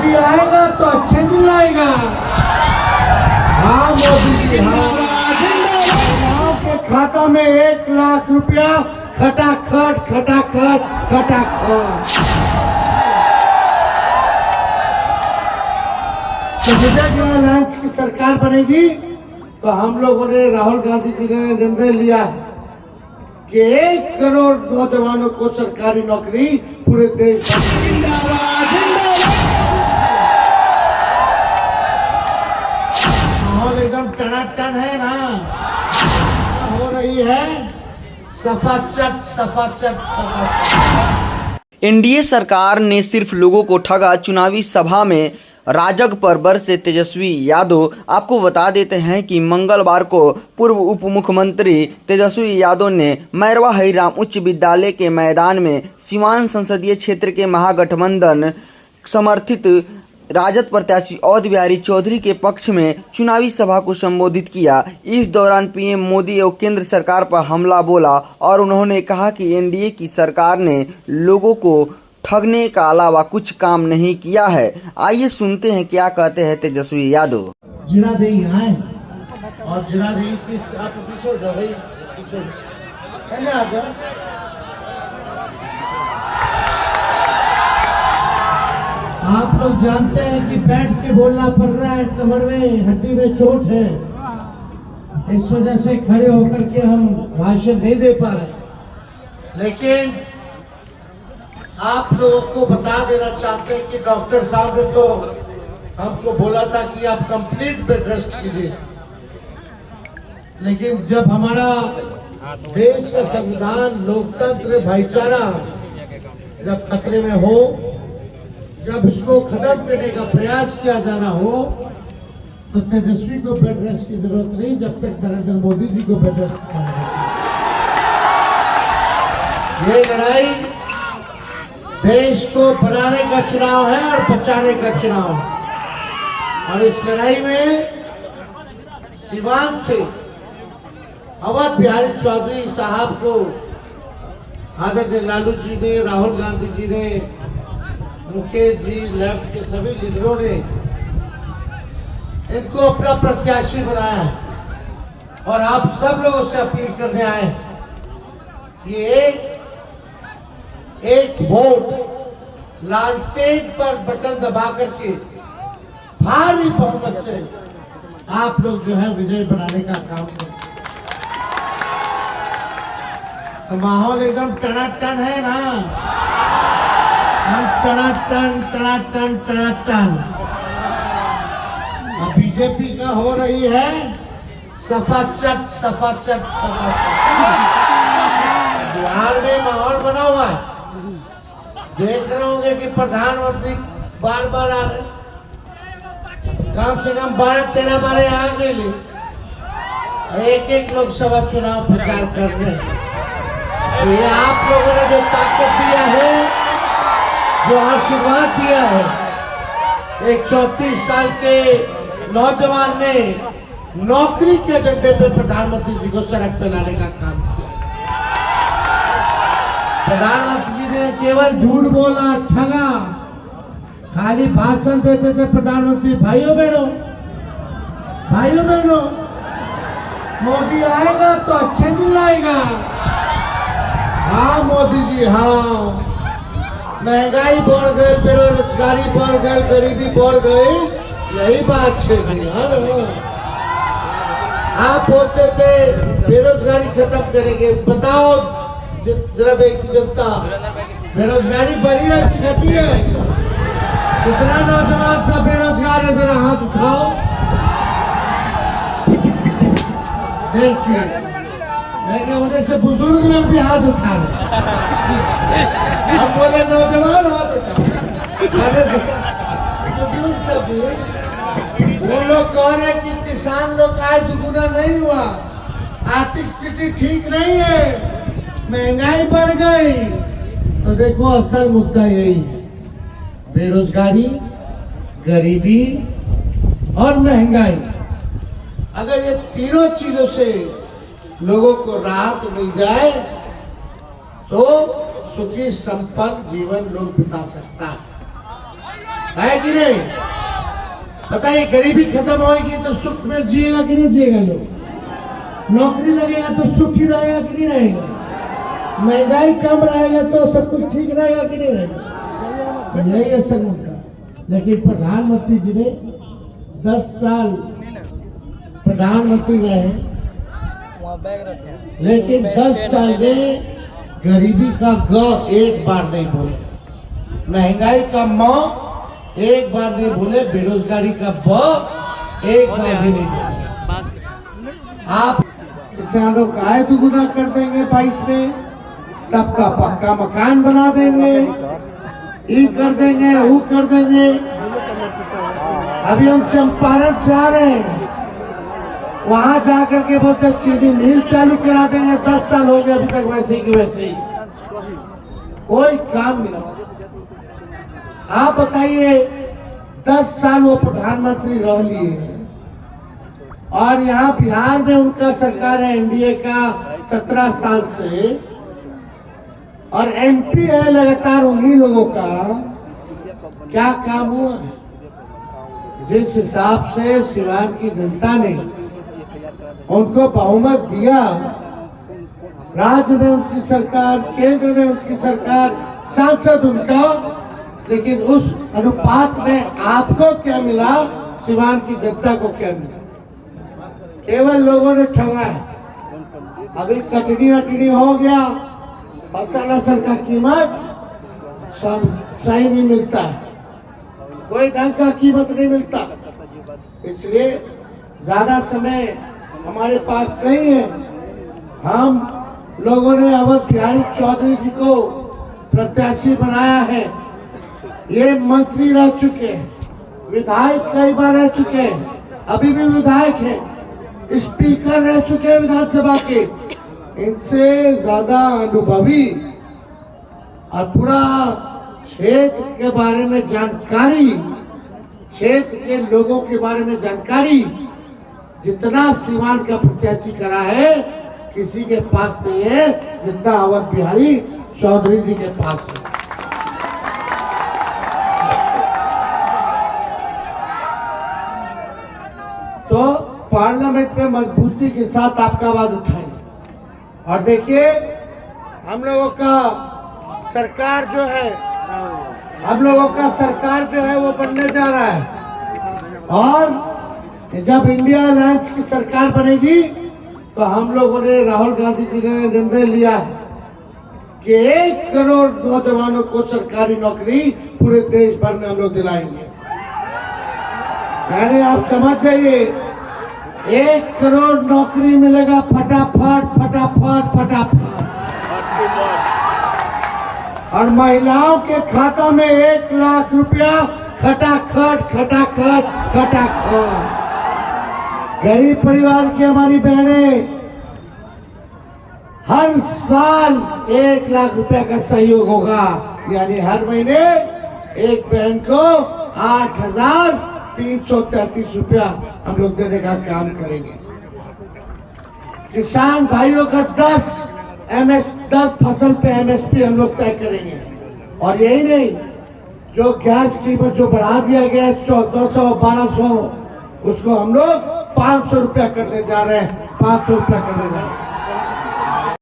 मोदी आएगा तो अच्छे दिन आएगा। हाँ मोदी जी, हाँ। आपके खाता में 1 लाख रुपया खटाखट खटाखट खटाखट। तो विजय अलायंस की सरकार बनेगी तो हम लोगों ने, राहुल गांधी जी ने निर्णय लिया है कि 1 करोड़ नौजवानों को सरकारी नौकरी पूरे देश में। माहौल एकदम टनाटन है ना, हो रही है सफाचट सफाचट सफाचट। एनडीए सरकार ने सिर्फ लोगों को ठगा। चुनावी सभा में राजग पर बरसे तेजस्वी यादव। आपको बता देते हैं कि मंगलवार को पूर्व उप मुख्यमंत्री तेजस्वी यादव ने मैरवा हरिराम उच्च विद्यालय के मैदान में सीवान संसदीय क्षेत्र के महागठबंधन समर्थित राजद प्रत्याशी अवध बिहारी चौधरी के पक्ष में चुनावी सभा को संबोधित किया। इस दौरान पीएम मोदी और केंद्र सरकार पर हमला बोला और उन्होंने कहा कि एनडीए की सरकार ने लोगों को ठगने का अलावा कुछ काम नहीं किया है। आइए सुनते हैं क्या कहते हैं तेजस्वी यादव। जीरादेई आए और जीरादेई किस आप पीछे भाई आप लोग जानते हैं कि बैठ के बोलना पड़ रहा है, कमर में हड्डी में चोट है, इस वजह से खड़े होकर के हम भाषण नहीं दे पा रहे। लेकिन आप लोगों को बता देना चाहते हैं कि डॉक्टर साहब ने तो हमको बोला था कि आप कंप्लीट बेड रेस्ट कीजिए, लेकिन जब हमारा देश का संविधान, लोकतंत्र, भाईचारा जब खतरे में हो, जब इसको खत्म करने का प्रयास किया जा रहा हो, तो तेजस्वी को बेड रेस्ट की जरूरत नहीं जब तक नरेंद्र मोदी जी को बेड रेस्ट करना। ये लड़ाई देश को बनाने का चुनाव है और बचाने का चुनाव है। और इस लड़ाई में सीवान से अवध बिहारी चौधरी साहब को आदरणीय लालू जी ने, राहुल गांधी जी ने, मुकेश जी, लेफ्ट के सभी लीडरों ने इनको अपना प्रत्याशी बनाया है। और आप सब लोगों से अपील करने आए कि एक वोट लालटेन पर बटन दबा करके भारी बहुमत से आप लोग जो है विजय बनाने का काम करें। तो माहौल एकदम टनाटन है ना, हम टनाटन टनाटन टनाटन। अब बीजेपी का हो रही है सफाचट सफाचट सफाचट। बिहार में माहौल बना हुआ है, देख रहे होंगे कि प्रधानमंत्री बार बार आ रहे, कम से कम 12-13 बार आ गए, एक लोकसभा चुनाव प्रचार कर रहे हैं। तो ये आप लोगों ने जो ताकत दिया है, जो आशीर्वाद दिया है, एक 34 साल के नौजवान ने नौकरी के एजेंडे पे प्रधानमंत्री जी को सड़क पे लाने का काम किया। प्रधानमंत्री जी ने केवल झूठ बोला, ठगा, खाली भाषण देते थे प्रधानमंत्री। भाइयों बहनों, मोदी आएगा तो अच्छे दिन आएगा। हाँ मोदी जी, हाँ। महंगाई बढ़ गई, बेरोजगारी बढ़ गई, गरीबी बढ़ गई, यही बात है। आप बोलते थे बेरोजगारी खत्म करेंगे, बताओ जरा देखिए जनता, बेरोजगारी बढ़ी है कि घटी है? कितना नौजवान सब बेरोजगार है, जरा हाथ उठाओ। देखिए, लेकिन उन्हें से बुजुर्ग लोग भी हाथ उठा रहे, अब बोले नौजवान हाथ उठाओ। बुजुर्ग सब वो लोग कह रहे कि किसान लोग आय दुगुना नहीं हुआ, आर्थिक स्थिति ठीक नहीं है, महंगाई बढ़ गई। तो देखो असल मुद्दा यही है, बेरोजगारी, गरीबी और महंगाई। अगर ये तीनों चीजों से लोगों को राहत मिल जाए तो सुखी संपन्न जीवन लोग बिता सकता है। है कि नहीं? बताइए, गरीबी खत्म होगी तो सुख में जिएगा कि नहीं जिएगा लोग? नौकरी लगेगा तो सुख ही रहेगा कि नहीं रहेगा? महंगाई कम रहेगा तो सब कुछ ठीक रहेगा कि नहीं रहेगा? यही असल मुद्दा। लेकिन प्रधानमंत्री जी ने 10 साल प्रधानमंत्री रहे, लेकिन 10 साल में गरीबी का ग एक बार नहीं बोले, महंगाई का म एक बार नहीं बोले, बेरोजगारी का ब एक बार भी नहीं बोले। आप किसानों का आय दुगुना कर देंगे 22 में, सबका पक्का मकान बना देंगे, ये कर देंगे, वो कर देंगे। अभी हम चंपारण से आ रहे हैं, वहां जाकर के बोलते चीनी मिल चालू करा देंगे। 10 साल हो गए अभी तक वैसे ही वैसे ही, कोई काम नहीं। आप बताइए, 10 साल वो प्रधानमंत्री रह लिए और यहाँ बिहार में उनका सरकार है एनडीए का 17 साल से, और एमपी है लगातार उन्हीं लोगों का। क्या काम हुआ? जिस हिसाब से सिवान की जनता ने उनको बहुमत दिया, राज्य में उनकी सरकार, केंद्र में उनकी सरकार, सांसद उनका, लेकिन उस अनुपात में आपको क्या मिला, सिवान की जनता को क्या मिला? केवल लोगों ने ठगा है। अभी कटनी वटनी हो गया, फसल का कीमत सब सही नहीं मिलता है, कोई ढंग का कीमत नहीं मिलता। इसलिए ज्यादा समय हमारे पास नहीं है। हम लोगों ने अवध बिहारी चौधरी जी को प्रत्याशी बनाया है। ये मंत्री रह चुके हैं, विधायक कई बार रह चुके हैं, अभी भी विधायक हैं, स्पीकर रह चुके हैं विधानसभा के। इनसे ज्यादा अनुभवी और पूरा क्षेत्र के बारे में जानकारी, क्षेत्र के लोगों के बारे में जानकारी जितना सिवान का प्रत्याशी करा है, किसी के पास नहीं है जितना अवध बिहारी चौधरी जी के पास है। तो पार्लियामेंट में मजबूती के साथ आपका आवाज उठाएं। और देखिए, हम लोगों का सरकार जो है, वो बनने जा रहा है। और जब इंडिया अलायंस की सरकार बनेगी तो हम लोगों ने, राहुल गांधी जी ने निर्णय लिया है कि 1 करोड़ नौजवानों को सरकारी नौकरी पूरे देश भर में हम लोग दिलाएंगे। यानी आप समझ जाइए, 1 करोड़ नौकरी मिलेगा फटाफट फटाफट फटाफट। और महिलाओं के खाता में 1 लाख रुपया खटाखट खटाखट खटाखट। गरीब परिवार की हमारी बहनें हर साल 1 लाख रुपया का सहयोग होगा, यानी हर महीने एक बहन को 8,333 रुपया हम लोग देने का काम करेंगे। किसान भाइयों का 10 फसल पे एमएसपी हम लोग तय करेंगे। और यही नहीं, जो गैस कीमत जो बढ़ा दिया गया 1400-1200, उसको हम लोग 500 रुपया करने जा रहे हैं, 500 रुपया करने जा रहे हैं।